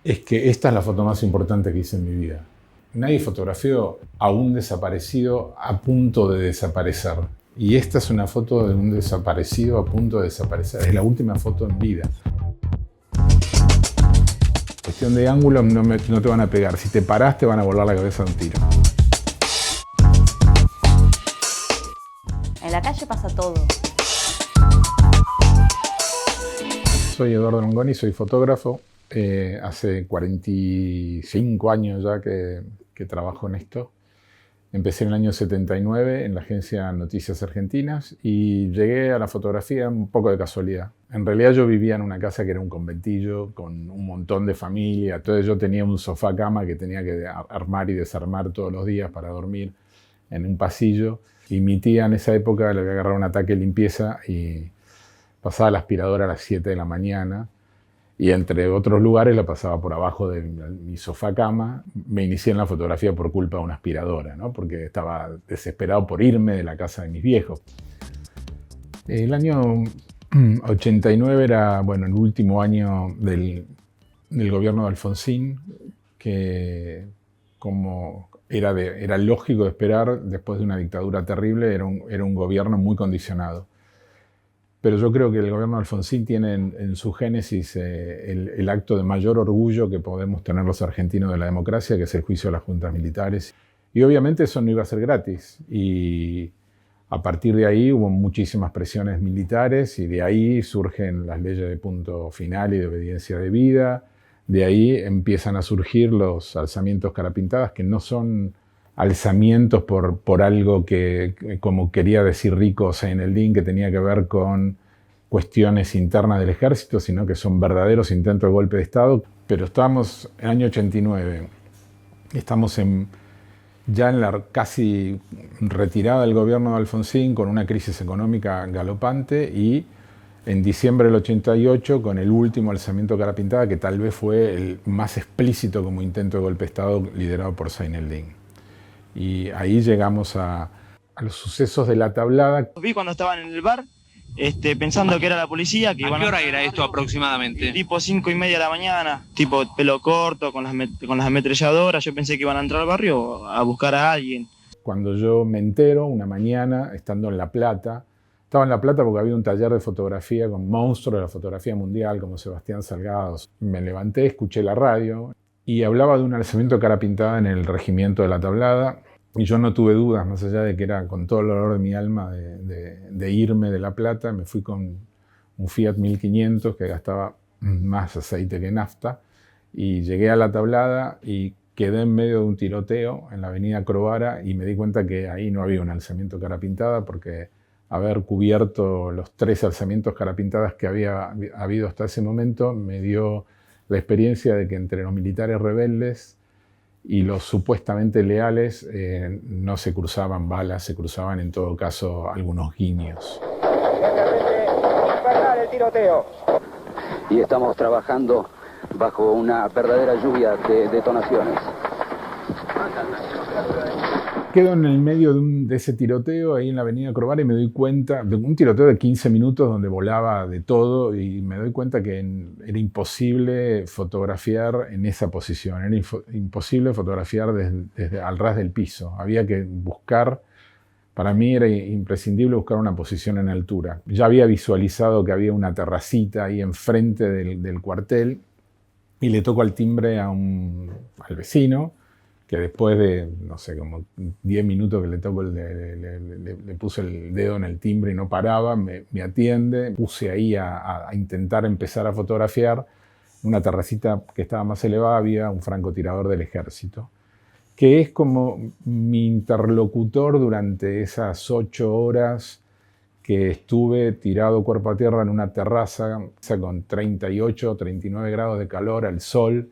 Es que esta es la foto más importante que hice en mi vida. Nadie fotografió a un desaparecido a punto de desaparecer. Y esta es una foto de un desaparecido a punto de desaparecer. Es la última foto en vida. Cuestión de ángulo, no te van a pegar. Si te parás, te van a volar la cabeza de un tiro. En la calle pasa todo. Soy Eduardo Longoni, soy fotógrafo. Hace 45 años ya que trabajo en esto. Empecé en el año 79 en la agencia Noticias Argentinas y llegué a la fotografía un poco de casualidad. En realidad yo vivía en una casa que era un conventillo con un montón de familia. Entonces yo tenía un sofá cama que tenía que armar y desarmar todos los días para dormir en un pasillo. Y mi tía en esa época le había agarrado un ataque de limpieza y pasaba la aspiradora a las 7 de la mañana. Y entre otros lugares la pasaba por abajo de mi sofá cama. Me inicié en la fotografía por culpa de una aspiradora, ¿no? Porque estaba desesperado por irme de la casa de mis viejos. El año 89 era, bueno, el último año del gobierno de Alfonsín, que como era lógico de esperar, después de una dictadura terrible, era un gobierno muy condicionado. Pero yo creo que el gobierno de Alfonsín tiene en su génesis el acto de mayor orgullo que podemos tener los argentinos de la democracia, que es el juicio de las juntas militares. Y obviamente eso no iba a ser gratis. Y a partir de ahí hubo muchísimas presiones militares y de ahí surgen las leyes de punto final y de obediencia debida. De ahí empiezan a surgir los alzamientos carapintadas, que no son alzamientos por algo que, como quería decir Rico Seineldin, que tenía que ver con cuestiones internas del ejército, sino que son verdaderos intentos de golpe de Estado. Pero estamos en el año 89, estamos ya en la casi retirada del gobierno de Alfonsín, con una crisis económica galopante, y en diciembre del 88, con el último alzamiento carapintada, que tal vez fue el más explícito como intento de golpe de Estado liderado por Seineldin. Y ahí llegamos a los sucesos de la Tablada. Vi cuando estaban en el bar, pensando que era la policía. Que ¿A qué hora era esto aproximadamente? Tipo 5:30 de la mañana, tipo pelo corto, con las ametralladoras. Yo pensé que iban a entrar al barrio a buscar a alguien. Cuando yo me entero, una mañana, estando en La Plata, estaba en La Plata porque había un taller de fotografía con monstruos de la fotografía mundial, como Sebastián Salgado. Me levanté, escuché la radio y hablaba de un alzamiento de cara pintada en el regimiento de La Tablada. Y yo no tuve dudas, más allá de que era con todo el dolor de mi alma de irme de La Plata. Me fui con un Fiat 1500 que gastaba más aceite que nafta. Y llegué a La Tablada y quedé en medio de un tiroteo en la avenida Crovara y me di cuenta que ahí no había un alzamiento cara pintada, porque haber cubierto los 3 alzamientos cara pintadas que había habido hasta ese momento me dio la experiencia de que entre los militares rebeldes y los supuestamente leales no se cruzaban balas, se cruzaban en todo caso algunos guiños. El tiroteo. Y estamos trabajando bajo una verdadera lluvia de detonaciones. Quedo en el medio de ese tiroteo ahí en la avenida Crovara y me doy cuenta de un tiroteo de 15 minutos donde volaba de todo, y me doy cuenta que era imposible fotografiar en esa posición, era imposible fotografiar desde al ras del piso. Había que buscar, para mí era imprescindible buscar una posición en altura. Ya había visualizado que había una terracita ahí enfrente del cuartel y le toco al timbre al vecino, que después de, no sé, como 10 minutos que le toco, le puse el dedo en el timbre y no paraba, me atiende. Puse ahí a intentar empezar a fotografiar. En una terracita que estaba más elevada había un francotirador del ejército, que es como mi interlocutor durante esas 8 horas que estuve tirado cuerpo a tierra en una terraza con 38, 39 grados de calor al sol,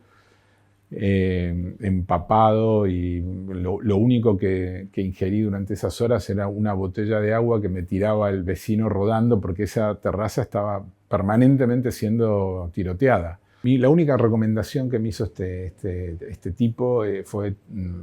empapado, y lo único que ingerí durante esas horas era una botella de agua que me tiraba el vecino rodando, porque esa terraza estaba permanentemente siendo tiroteada. La única recomendación que me hizo este tipo fue: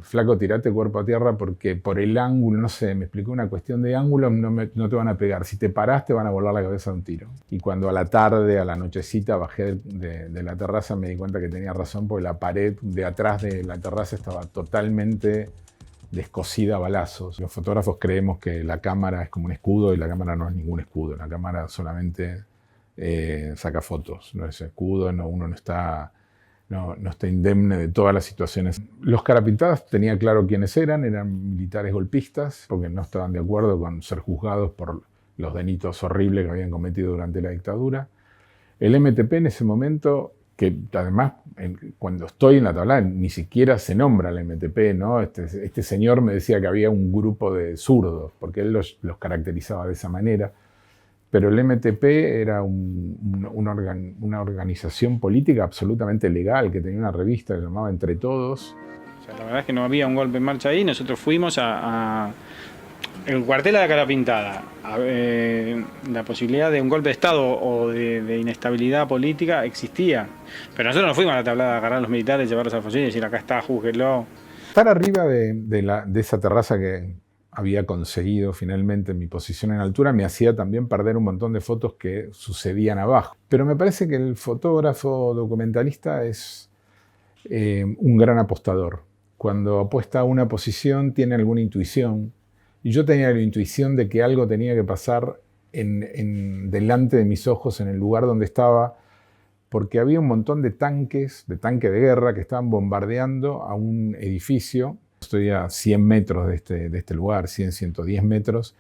flaco, tirate cuerpo a tierra porque por el ángulo, no sé, me explicó una cuestión de ángulo, no te van a pegar. Si te parás, te van a volar la cabeza de un tiro. Y cuando a la tarde, a la nochecita, bajé de la terraza, me di cuenta que tenía razón, porque la pared de atrás de la terraza estaba totalmente descosida a balazos. Los fotógrafos creemos que la cámara es como un escudo, y la cámara no es ningún escudo. La cámara solamente saca fotos, no es escudo, uno no está indemne de todas las situaciones. Los carapintadas tenía claro quiénes eran militares golpistas, porque no estaban de acuerdo con ser juzgados por los delitos horribles que habían cometido durante la dictadura. El MTP en ese momento, que además cuando estoy en la tablada ni siquiera se nombra el MTP, ¿no? Este señor me decía que había un grupo de zurdos, porque él los caracterizaba de esa manera. Pero el MTP era una organización política absolutamente legal, que tenía una revista que se llamaba Entre Todos. O sea, la verdad es que no había un golpe en marcha ahí. Nosotros fuimos el cuartel de la Cara Pintada. La posibilidad de un golpe de Estado o de inestabilidad política existía. Pero nosotros no fuimos a la tablada a agarrar a los militares, llevarlos al fusil y decir: acá está, júzguenlo. Estar arriba de esa terraza que había conseguido finalmente mi posición en altura me hacía también perder un montón de fotos que sucedían abajo. Pero me parece que el fotógrafo documentalista es un gran apostador. Cuando apuesta a una posición tiene alguna intuición, y yo tenía la intuición de que algo tenía que pasar delante de mis ojos, en el lugar donde estaba, porque había un montón de tanques de guerra que estaban bombardeando a un edificio. Estoy a 100 metros de este lugar, 110 metros.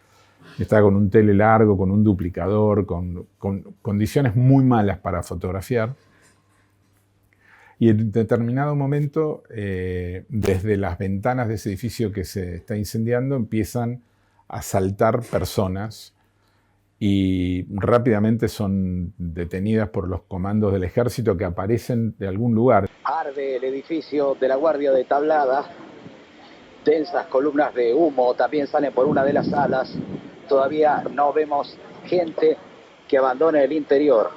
Estaba con un tele largo, con un duplicador, con condiciones muy malas para fotografiar. Y en determinado momento, desde las ventanas de ese edificio que se está incendiando, empiezan a saltar personas y rápidamente son detenidas por los comandos del ejército, que aparecen de algún lugar. Arde el edificio de la Guardia de Tablada. Densas columnas de humo también salen por una de las salas. Todavía no vemos gente que abandone el interior.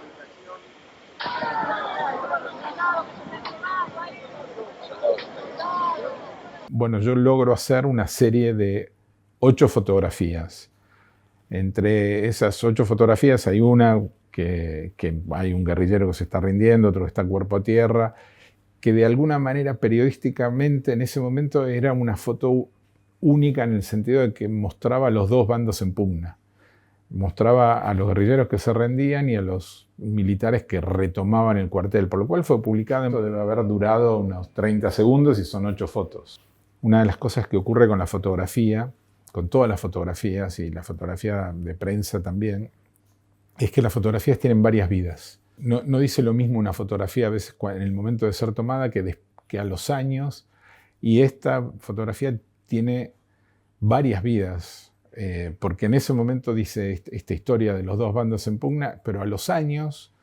Bueno, yo logro hacer una serie de 8 fotografías. Entre esas 8 fotografías hay una que hay un guerrillero que se está rindiendo, otro que está cuerpo a tierra, que de alguna manera periodísticamente en ese momento era una foto única, en el sentido de que mostraba los dos bandos en pugna. Mostraba a los guerrilleros que se rendían y a los militares que retomaban el cuartel, por lo cual fue publicada. Debe haber durado unos 30 segundos y son 8 fotos. Una de las cosas que ocurre con la fotografía, con todas las fotografías y la fotografía de prensa también, es que las fotografías tienen varias vidas. No dice lo mismo una fotografía a veces en el momento de ser tomada que a los años, y esta fotografía tiene varias vidas, porque en ese momento dice esta historia de los dos bandos en pugna, pero a los años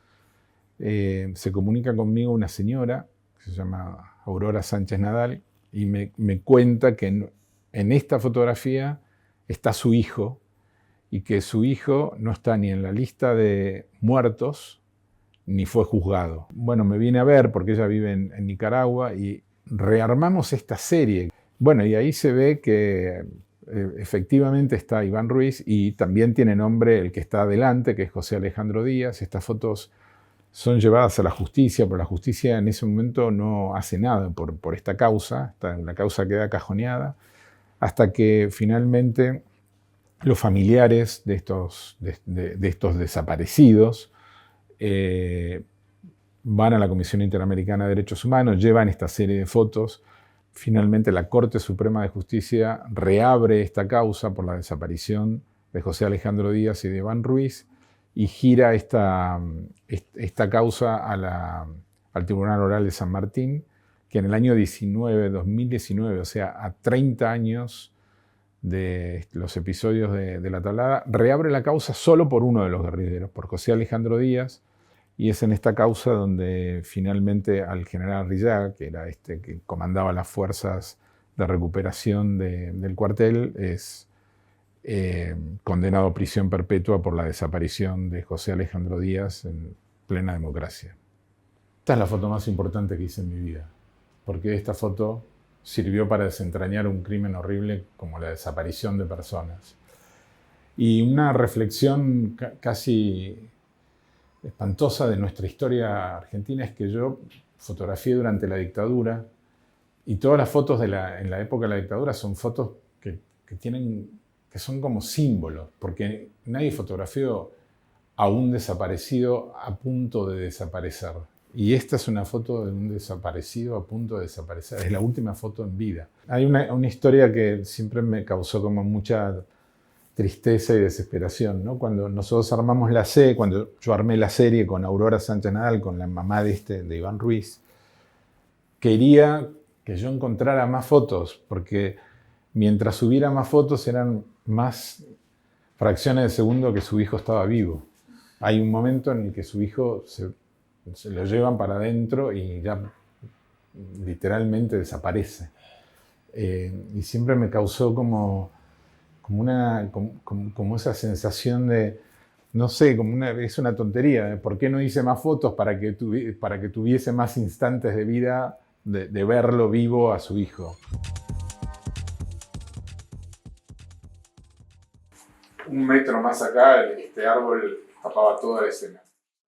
se comunica conmigo una señora que se llama Aurora Sánchez Nadal, y me cuenta que en esta fotografía está su hijo, y que su hijo no está ni en la lista de muertos ni fue juzgado. Bueno, me vine a ver porque ella vive en Nicaragua, y rearmamos esta serie. Bueno, y ahí se ve que efectivamente está Iván Ruiz, y también tiene nombre el que está adelante, que es José Alejandro Díaz. Estas fotos son llevadas a la justicia, pero la justicia en ese momento no hace nada por esta causa. La causa queda cajoneada, hasta que finalmente los familiares de estos desaparecidos van a la Comisión Interamericana de Derechos Humanos, llevan esta serie de fotos. Finalmente la Corte Suprema de Justicia reabre esta causa por la desaparición de José Alejandro Díaz y de Iván Ruiz, y gira esta causa al Tribunal Oral de San Martín, que en el año 2019, o sea, a 30 años de los episodios de la tablada, reabre la causa solo por uno de los guerrilleros, por José Alejandro Díaz, y es en esta causa donde finalmente al general Arrillaga, que era que comandaba las fuerzas de recuperación del cuartel, es condenado a prisión perpetua por la desaparición de José Alejandro Díaz en plena democracia. Esta es la foto más importante que hice en mi vida, porque esta foto sirvió para desentrañar un crimen horrible como la desaparición de personas. Y una reflexión casi espantosa de nuestra historia argentina es que yo fotografié durante la dictadura y todas las fotos en la época de la dictadura son fotos que son como símbolos, porque nadie fotografió a un desaparecido a punto de desaparecer. Y esta es una foto de un desaparecido a punto de desaparecer. Es la última foto en vida. Hay una historia que siempre me causó como mucha tristeza y desesperación, ¿no? Cuando nosotros armamos la serie, cuando yo armé la serie con Aurora Sánchez Nadal, con la mamá de Iván Ruiz, quería que yo encontrara más fotos, porque mientras hubiera más fotos eran más fracciones de segundo que su hijo estaba vivo. Hay un momento en el que su hijo se lo llevan para adentro y ya literalmente desaparece. Y siempre me causó como esa sensación de, no sé, es una tontería. ¿Por qué no hice más fotos para que tuviese más instantes de vida de verlo vivo a su hijo? Un metro más acá, este árbol tapaba toda la escena.